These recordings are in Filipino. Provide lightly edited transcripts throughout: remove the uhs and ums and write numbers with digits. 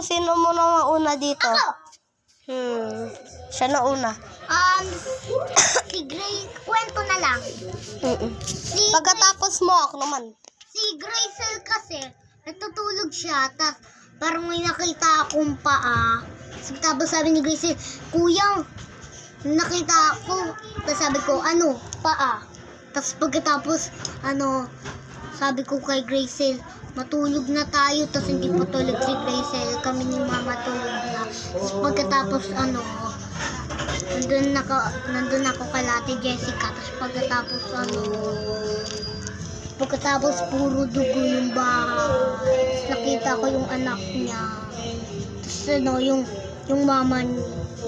sino mo na mauna dito? Ako! Siya na una. Si Gray, kwento na lang. Pagkatapos mo, ako naman. Si Graycel kasi, natutulog siya, tapos parang may nakita akong paa. Tapos sabi ni Graycel, Kuya, nakita ako. Tapos sabi ko, ano? Paa. Tapos pagkatapos, sabi ko kay Graycel, matulog na tayo. Tapos hindi pa tulog si Graycel. Kami ni Mama tulog na. Tapos pagkatapos, nandun ako kay Ate Jessica. Tapos pagkatapos puro dugo yung bahay. Tapos nakita ko yung anak niya. Tapos yung mama,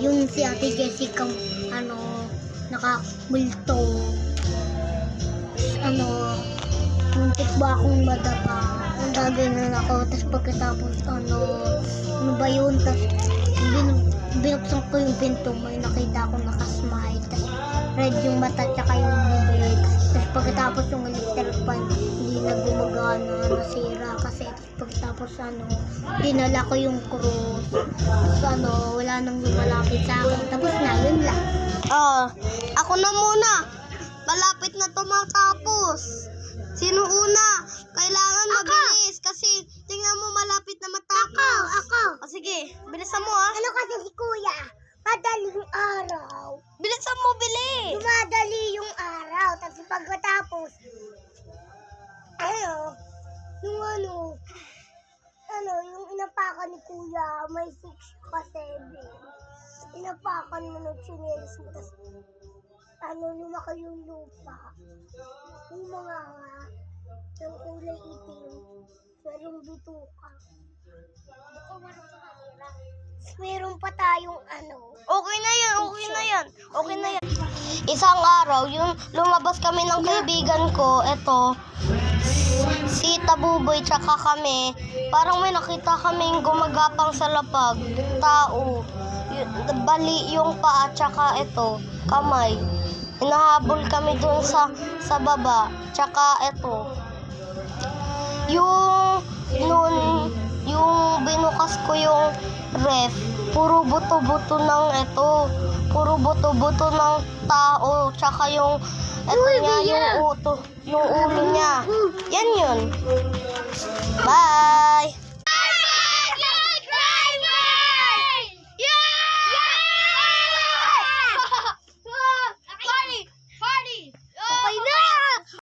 yung si Ate Jessica, nakabulto. Muntik ba akong madapa? Ang gagawin ako. Tapos pagkatapos, ano ba yun? Tapos binuksan ko yung pinto, may nakita akong nakasmile. Tapos red yung mata tsaka yung bibig. Tapos pagkatapos yung electric fan, hindi na gumagana, nasira kasi. Tapos pagkatapos dinala ko yung cross. Tapos wala nang lumalapit sa akin. Tapos na, yun lang. Ako na muna. Malapit na tumatapos. Sino una? Kailangan mabilis kasi tingnan mo malapit na matapos. Ako. Sige, bilisan mo ah. Ano kasi si Kuya? Madaling araw. Bilisan mo, bilis. Dumadali yung araw. Tapos pagkatapos, yung inapakan ni Kuya, may 6 pa 7. Inapakan mo ng chinelis mo. Tapos, lumaki yung lupa. Yung mga yung kulay itim. Merong bituka. Meron pa tayong Okay na yan. Isang araw, yung lumabas kami ng kaibigan ko, eto, si Tabuboy tsaka kami, parang may nakita kaming gumagapang sa lapag, tao, bali yung paa tsaka eto, kamay. Hinahabol kami dun sa baba, tsaka eto. Yung binukas ko yung ref, puro buto-buto ng tao, tsaka yung ulo niya. Yan yun. Bye!